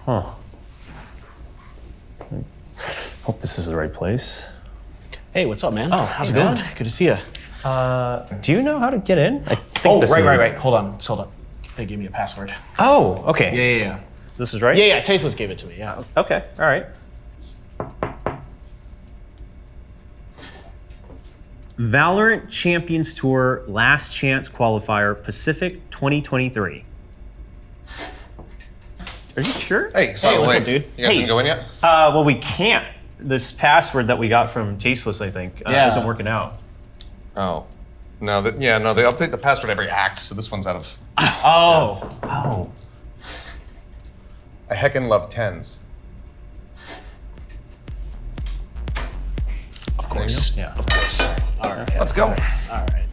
Huh. Hope this is the right place. Hey, what's up, man? Oh, how's it going? Good to see you. Do you know how to get in? I think right. Hold on. They gave me a password. Oh, okay. Yeah. This is right? Yeah. Tasteless gave it to me, yeah. Okay, all right. VALORANT Champions Tour Last Chance Qualifier Pacific 2023. Are you sure? Hey, sorry, what's up, dude? You guys didn't go in yet? Well, we can't. This password that we got from Tasteless, I think, isn't working out. Oh. No, they update the password every act, so this one's out of... Oh. I heckin' love tens. Of course. Yeah. Of course. All right. Let's go. All right.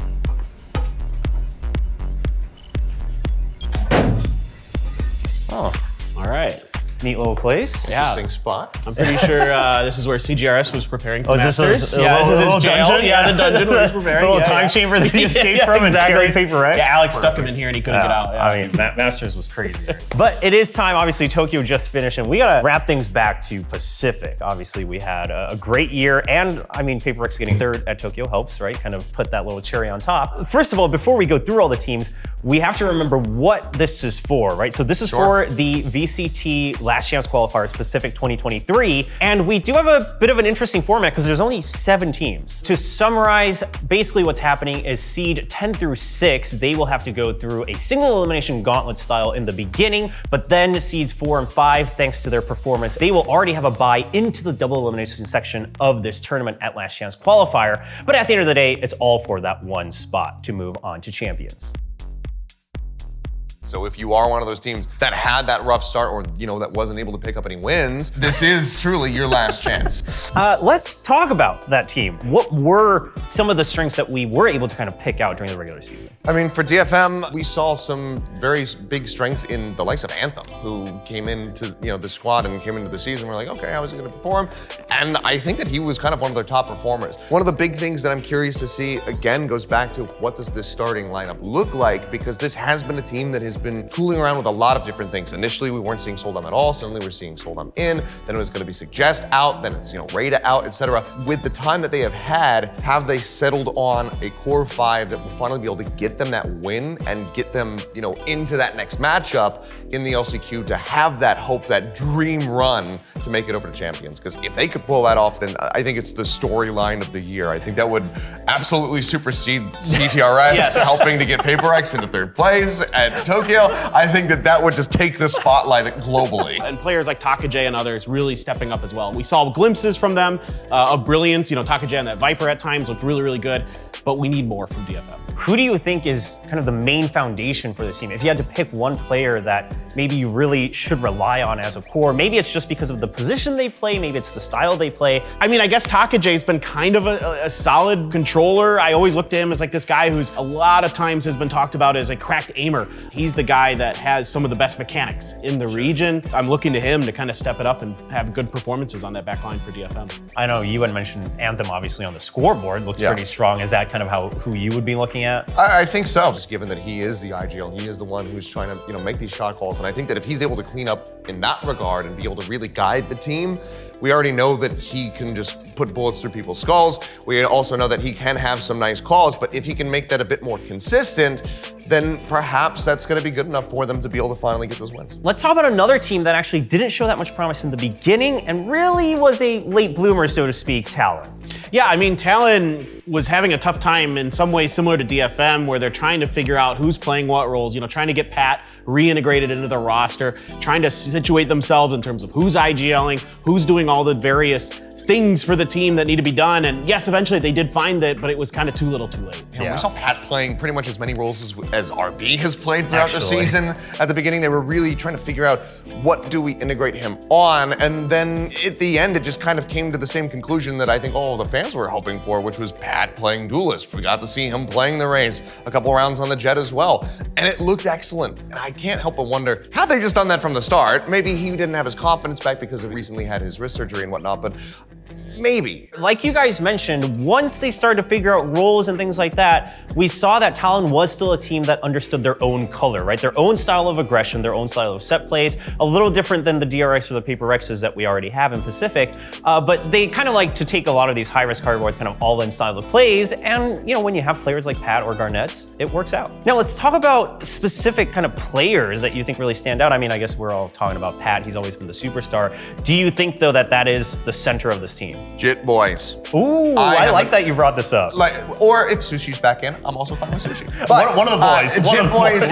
Oh. All right. Neat little place. Yeah. Interesting spot. I'm pretty sure this is where CGRS was preparing for Oh, is this Masters. this this is little his jail. dungeon? Yeah, the dungeon where he's preparing. The little time chamber that he escaped from and carried paper X? Yeah, Alex stuck him in here and he couldn't get out. Yeah. I mean, Masters was crazy. But it is time, obviously, Tokyo just finished, and we gotta wrap things back to Pacific. Obviously, we had a great year, and I mean, Paper X getting third at Tokyo helps, right? Kind of put that little cherry on top. First of all, before we go through all the teams, we have to remember what this is for, right? So this is for the VCT Last Chance Qualifiers Pacific 2023, and we do have a bit of an interesting format because there's only 7 teams. To summarize, basically what's happening is seed 10 through 6, they will have to go through a single elimination gauntlet style in the beginning, but then seeds 4 and 5, thanks to their performance, they will already have a bye into the double elimination section of this tournament at Last Chance Qualifier. But at the end of the day, it's all for that one spot to move on to champions. So if you are one of those teams that had that rough start or, that wasn't able to pick up any wins, this is truly your last chance. Let's talk about that team. What were some of the strengths that we were able to kind of pick out during the regular season? I mean, for DFM, we saw some very big strengths in the likes of Anthem, who came into the squad and came into the season. We're like, okay, how is he going to perform? And I think that he was kind of one of their top performers. One of the big things that I'm curious to see, again, goes back to what does this starting lineup look like? Because this has been a team that has been tooling around with a lot of different things. Initially, we weren't seeing Soldam at all. Suddenly, we're seeing Soldam in. Then it was going to be Suggest out. Then it's Rada out, etc. With the time that they have they settled on a core 5 that will finally be able to get them that win and get them, into that next matchup in the LCQ to have that hope, that dream run to make it over to champions? Because if they could pull that off, then I think it's the storyline of the year. I think that would absolutely supersede CTRS helping to get Paper X into 3rd place at Tokyo. I think that would just take the spotlight globally. And players like Takajay and others really stepping up as well. We saw glimpses from them of brilliance. Takajay and that Viper at times looked really, really good, but we need more from DFM. Who do you think is kind of the main foundation for this team? If you had to pick one player that maybe you really should rely on as a core, maybe it's just because of the position they play, maybe it's the style they play. I mean, I guess Takajay's been kind of a solid controller. I always looked at him as like this guy who's a lot of times has been talked about as a cracked aimer. He's the guy that has some of the best mechanics in the region. I'm looking to him to kind of step it up and have good performances on that back line for DFM. I know you had mentioned Anthem obviously on the scoreboard, looks pretty strong. Is that kind of who you would be looking at? I think so, just given that he is the IGL, he is the one who's trying to make these shot calls, and I think that if he's able to clean up in that regard and be able to really guide the team, we already know that he can just put bullets through people's skulls. We also know that he can have some nice calls, but if he can make that a bit more consistent, then perhaps that's going to be good enough for them to be able to finally get those wins. Let's talk about another team that actually didn't show that much promise in the beginning and really was a late bloomer, so to speak, Talon. Yeah, I mean, Talon was having a tough time in some ways similar to DFM, where they're trying to figure out who's playing what roles, trying to get Pat reintegrated into the roster, trying to situate themselves in terms of who's IGLing, who's doing all the various things for the team that need to be done. And yes, eventually they did find it, but it was kind of too little too late. We saw Pat playing pretty much as many roles as RB has played throughout the season. At the beginning, they were really trying to figure out what do we integrate him on, and then at the end, it just kind of came to the same conclusion that I think all the fans were hoping for, which was Pat playing Duelist. We got to see him playing the Raze, a couple rounds on the Jet as well, and it looked excellent. And I can't help but wonder, had they just done that from the start, maybe he didn't have his confidence back because he recently had his wrist surgery and whatnot, but Maybe. Like you guys mentioned, once they started to figure out roles and things like that, we saw that Talon was still a team that understood their own color, right? Their own style of aggression, their own style of set plays, a little different than the DRX or the Paper Rexes that we already have in Pacific. But they kind of like to take a lot of these high-risk, high-reward kind of all-in style of plays. And, you know, when you have players like Pat or Garnett, it works out. Now, let's talk about specific kind of players that you think really stand out. I mean, I guess we're all talking about Pat. He's always been the superstar. Do you think, though, that that is the center of this team? Jit boys. Ooh, I like that you brought this up. Or if Sushi's back in, I'm also fine with Sushi. But one of the boys. One of the boys.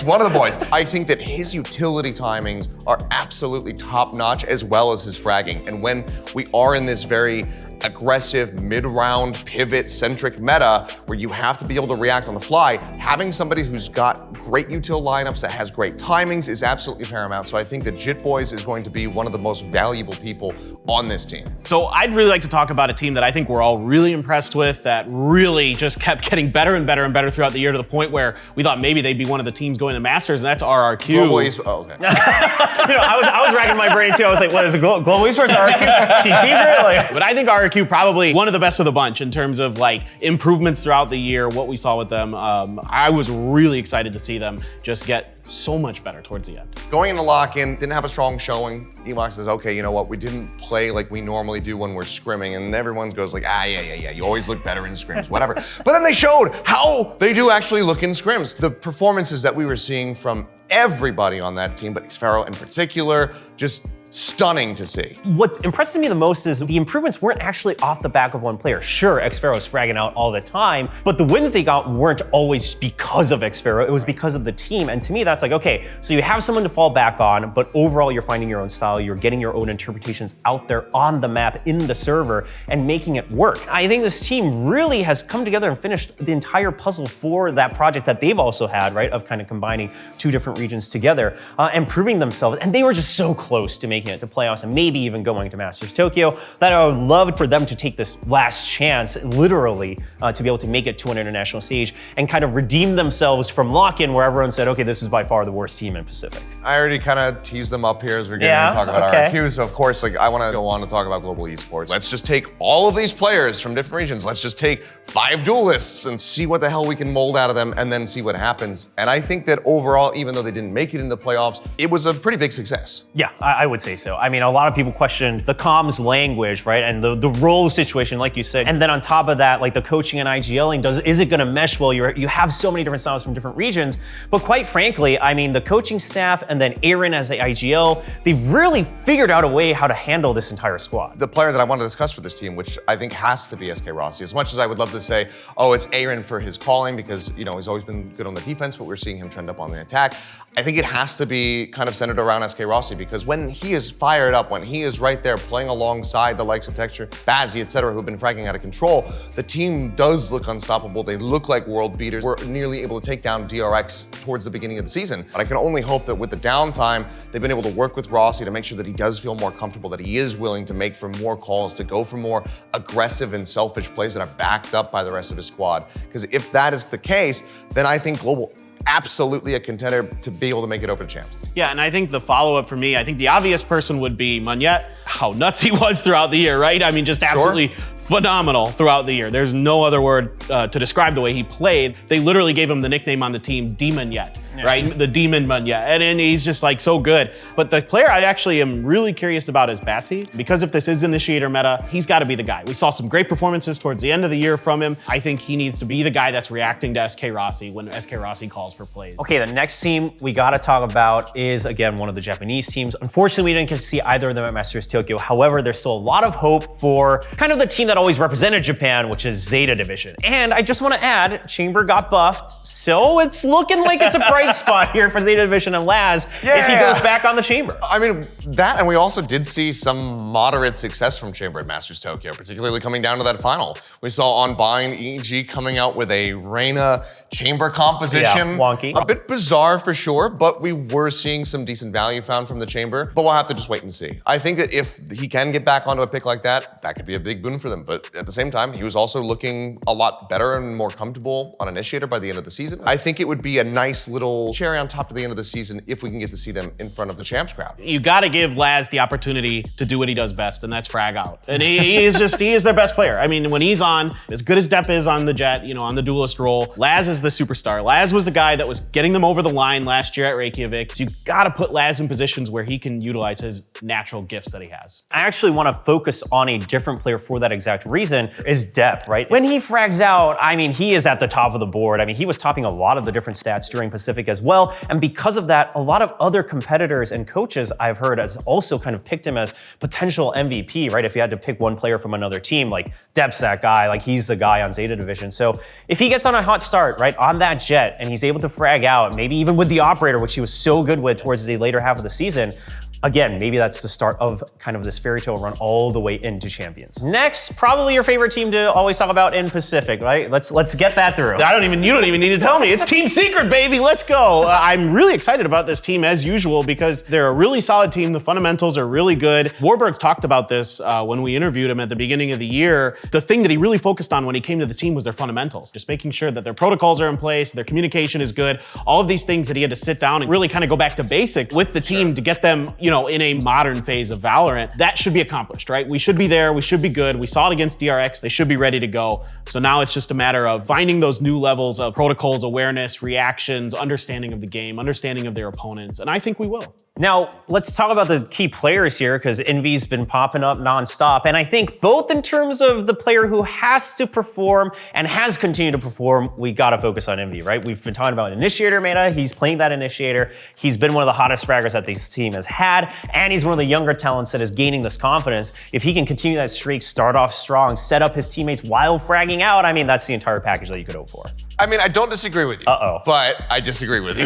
One of the boys. I think that his utility timings are absolutely top notch, as well as his fragging. And when we are in this very aggressive mid-round pivot-centric meta where you have to be able to react on the fly, having somebody who's got great util lineups that has great timings is absolutely paramount. So I think that Jit Boys is going to be one of the most valuable people on this team. So I'd really like to talk about a team that I think we're all really impressed with, that really just kept getting better and better and better throughout the year, to the point where we thought maybe they'd be one of the teams going to Masters, and that's RRQ. Global Esports. Oh, okay. You know, I was racking my brain too. I was like, what is it? Global Esports, RRQ, TT, like. But I think RRQ probably one of the best of the bunch in terms of like improvements throughout the year, what we saw with them. I was really excited to see them just get so much better towards the end. Going into lock-in, didn't have a strong showing. Elox says, okay, you know what? We didn't play like we normally do when we're scrimming, and everyone goes like, yeah. You always look better in scrims, whatever. But then they showed how they do actually look in scrims. The performances that we were seeing from everybody on that team, but Xfero in particular, just stunning to see. What impresses me the most is the improvements weren't actually off the back of one player. Sure, Xfero's fragging out all the time, but the wins they got weren't always because of Xfero, it was because of the team. And to me, that's like, okay, so you have someone to fall back on, but overall you're finding your own style, you're getting your own interpretations out there on the map, in the server, and making it work. I think this team really has come together and finished the entire puzzle for that project that they've also had, right, of kind of combining two different regions together and proving themselves. And they were just so close to making it to playoffs and maybe even going to Masters Tokyo, that I would love for them to take this last chance, literally, to be able to make it to an international stage and kind of redeem themselves from lock-in, where everyone said, okay, this is by far the worst team in Pacific. I already kind of teased them up here as we're getting to talk about RRQ, so of course, like, I want to go on to talk about global esports. Let's just take all of these players from different regions. Let's just take 5 duelists and see what the hell we can mold out of them, and then see what happens. And I think that overall, even though they didn't make it in the playoffs, it was a pretty big success. Yeah, I would say so. I mean, a lot of people questioned the comms language, right? And the role situation, like you said. And then on top of that, like the coaching and IGLing, is it gonna mesh well? You have so many different styles from different regions. But quite frankly, I mean, the coaching staff and then Aaron as the IGL, they've really figured out a way how to handle this entire squad. The player that I want to discuss for this team, which I think has to be SK Rossi, as much as I would love to say, oh, it's Aaron for his calling, because, you know, he's always been good on the defense, but we're seeing him trend up on the attack. I think it has to be kind of centered around SK Rossi, because when he is fired up, when he is right there playing alongside the likes of Texture, Bazzi, etc., who've been fragging out of control, the team does look unstoppable. They look like world beaters. We're nearly able to take down DRX towards the beginning of the season. But I can only hope that with the downtime, they've been able to work with Rossi to make sure that he does feel more comfortable, that he is willing to make for more calls, to go for more aggressive and selfish plays that are backed up by the rest of his squad. Because if that is the case, then I think Global absolutely a contender to be able to make it over to champs. Yeah, and I think the follow-up for me, I think the obvious person would be Munyet. How nuts he was throughout the year, right? I mean, just absolutely phenomenal throughout the year. There's no other word to describe the way he played. They literally gave him the nickname on the team, Demon Yet, right? The Demon Munyet, and he's just like so good. But the player I actually am really curious about is Batsy, because if this is initiator meta, he's got to be the guy. We saw some great performances towards the end of the year from him. I think he needs to be the guy that's reacting to SK Rossi when SK Rossi calls for plays. Okay, the next team we got to talk about is, again, one of the Japanese teams. Unfortunately, we didn't get to see either of them at Masters Tokyo. However, there's still a lot of hope for kind of the team that always represented Japan, which is Zeta Division. And I just want to add, Chamber got buffed, so it's looking like it's a bright spot here for Zeta Division and Laz if he goes back on the Chamber. I mean, that, and we also did see some moderate success from Chamber at Masters Tokyo, particularly coming down to that final. We saw on Bind, EG coming out with a Reina Chamber composition. Yeah, wonky. A bit bizarre for sure, but we were seeing some decent value found from the Chamber, but we'll have to just wait and see. I think that if he can get back onto a pick like that, that could be a big boon for them, but at the same time, he was also looking a lot better and more comfortable on Initiator by the end of the season. I think it would be a nice little little cherry on top at the end of the season if we can get to see them in front of the champs crowd. You got to give Laz the opportunity to do what he does best, and that's frag out. And he is their best player. I mean, when he's on, as good as Depp is on the jet, on the duelist role, Laz is the superstar. Laz was the guy that was getting them over the line last year at Reykjavik. So you got to put Laz in positions where he can utilize his natural gifts that he has. I actually want to focus on a different player for that exact reason, is Depp, right? When he frags out, I mean, he is at the top of the board. I mean, he was topping a lot of the different stats during Pacific as well. And because of that, a lot of other competitors and coaches I've heard has also kind of picked him as potential MVP, right? If you had to pick one player from another team, like Depp's that guy, like he's the guy on Zeta Division. So if he gets on a hot start, right, on that jet, and he's able to frag out, maybe even with the operator, which he was so good with towards the later half of the season, again, maybe that's the start of kind of this fairy tale run all the way into champions. Next, probably your favorite team to always talk about in Pacific, right? Let's get that through. You don't even need to tell me. It's team secret, baby. Let's go. I'm really excited about this team as usual because they're a really solid team. The fundamentals are really good. Warburg talked about this when we interviewed him at the beginning of the year. The thing that he really focused on when he came to the team was their fundamentals. Just making sure that their protocols are in place, their communication is good, all of these things that he had to sit down and really kind of go back to basics with the team to get them, in a modern phase of Valorant. That should be accomplished, right? We should be there, we should be good. We saw it against DRX, they should be ready to go. So now it's just a matter of finding those new levels of protocols, awareness, reactions, understanding of the game, understanding of their opponents, and I think we will. Now, let's talk about the key players here, because Envy's been popping up nonstop. And I think both in terms of the player who has to perform and has continued to perform, we gotta focus on Envy, right? We've been talking about Initiator meta, he's playing that Initiator. He's been one of the hottest fraggers that this team has had, and he's one of the younger talents that is gaining this confidence. If he can continue that streak, start off strong, set up his teammates while fragging out, I mean, that's the entire package that you could hope for. I mean, I don't disagree with you, but I disagree with you.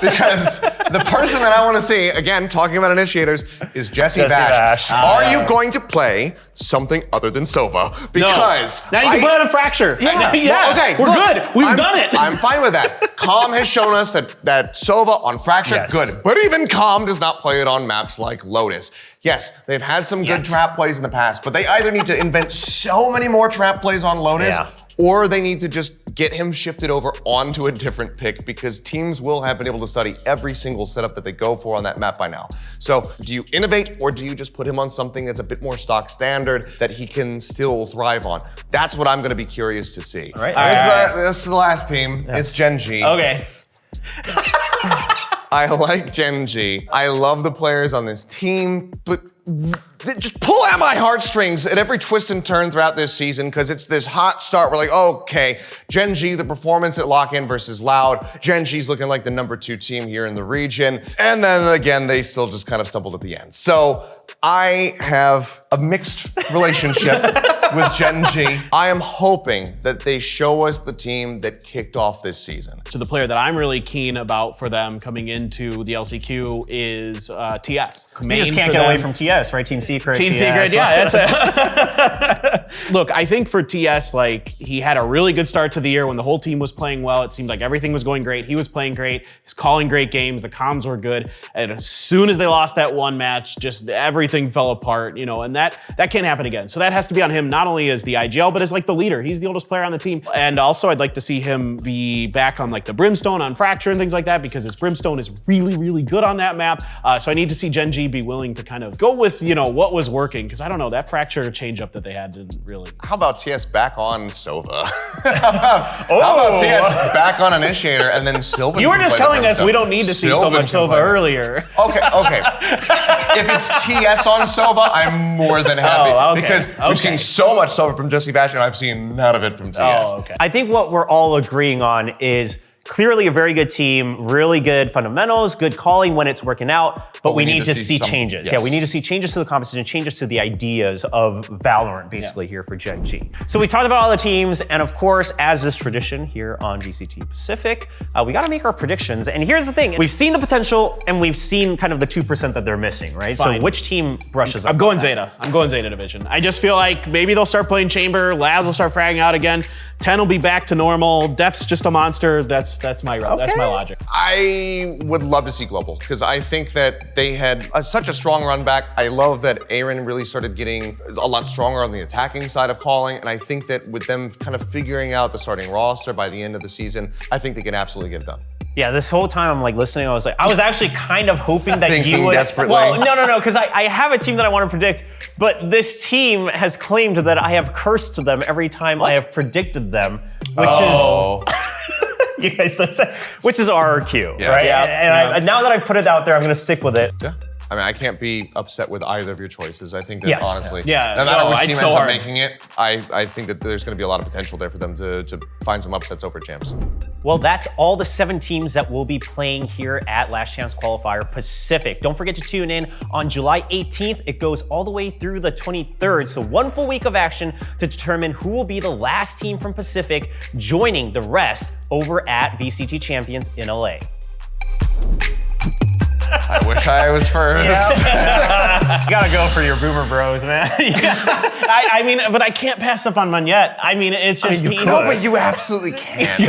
Because the person that I want to see, again, talking about initiators, is Jesse Bash. Are you going to play something other than Sova? Because now you can play on a Fracture. Yeah. Okay, we're good. We've done it. I'm fine with that. Calm has shown us that Sova on Fracture, good. But even Calm does not play it on maps like Lotus. Yes, they've had some good trap plays in the past, but they either need to invent so many more trap plays on Lotus, or they need to just get him shifted over onto a different pick, because teams will have been able to study every single setup that they go for on that map by now. So do you innovate, or do you just put him on something that's a bit more stock standard that he can still thrive on? That's what I'm going to be curious to see. All right. This is the last team. Yeah. It's Gen G. Okay. I like Gen G. I love the players on this team, but just pull at my heartstrings at every twist and turn throughout this season, because it's this hot start. We're like, okay, Gen G, the performance at Lock-In versus Loud. Gen G's looking like the #2 team here in the region. And then again, they still just kind of stumbled at the end. So I have a mixed relationship with Gen G. I am hoping that they show us the team that kicked off this season. So the player that I'm really keen about for them coming into the LCQ is TS. You just can't get away from TS, right? Team Secret. Team Secret, yeah, that's it. Look, I think for TS, like, he had a really good start to the year when the whole team was playing well. It seemed like everything was going great. He was playing great. He's calling great games. The comms were good. And as soon as they lost that one match, just everything fell apart, and that can't happen again. So that has to be on him, not only as the IGL, but as like the leader. He's the oldest player on the team. And also I'd like to see him be back on like the Brimstone on Fracture and things like that, because his Brimstone is really, really good on that map. So I need to see Gen G be willing to kind of go with, what was working, because I don't know, that Fracture change-up that they had didn't really. How about TS back on Sova? How about TS back on Initiator and then Sylvan? You were just telling us we don't need to see so much Sova earlier. Okay. If it's TS on Sova, I'm more than happy. Because we've seen so much Sova from Jesse Bash, and I've seen none of it from TS. I think what we're all agreeing on is clearly a very good team, really good fundamentals, good calling when it's working out, but we need to see changes. Yes. Yeah, we need to see changes to the composition, changes to the ideas of Valorant, basically, here for Gen G. So we talked about all the teams, and of course, as is tradition here on VCT Pacific, we gotta make our predictions. And here's the thing, we've seen the potential, and we've seen kind of the 2% that they're missing, right? Fine. So which team brushes up? I'm going Zeta. I'm going Zeta Division. I just feel like maybe they'll start playing Chamber, Labs will start fragging out again, 10 will be back to normal, Depth's just a monster. That's my logic. I would love to see Global, because I think that they had such a strong run back. I love that Aaron really started getting a lot stronger on the attacking side of calling, and I think that with them kind of figuring out the starting roster by the end of the season, I think they can absolutely get it done. Yeah, this whole time I'm like listening, I was actually kind of hoping that Thinking you would. desperately. Well, no, because I have a team that I want to predict, but this team has claimed that I have cursed them every time I have predicted them, which is, you guys, which is RRQ, Yeah. right? Yeah. And now that I've put it out there, I'm going to stick with it. Yeah. I mean, I can't be upset with either of your choices. I think that Yes. honestly, Yeah. no matter No, which it's team so ends up hard. making it, I think that there's going to be a lot of potential there for them to find some upsets over champs. Well, that's all the 7 teams that will be playing here at Last Chance Qualifier Pacific. Don't forget to tune in on July 18th. It goes all the way through the 23rd, so 1 full week of action to determine who will be the last team from Pacific joining the rest over at VCT Champions in LA. I wish I was first. You gotta go for your boomer bros, man. I mean, but I can't pass up on Manette. I mean, it's just you he's- could. No, but you absolutely can.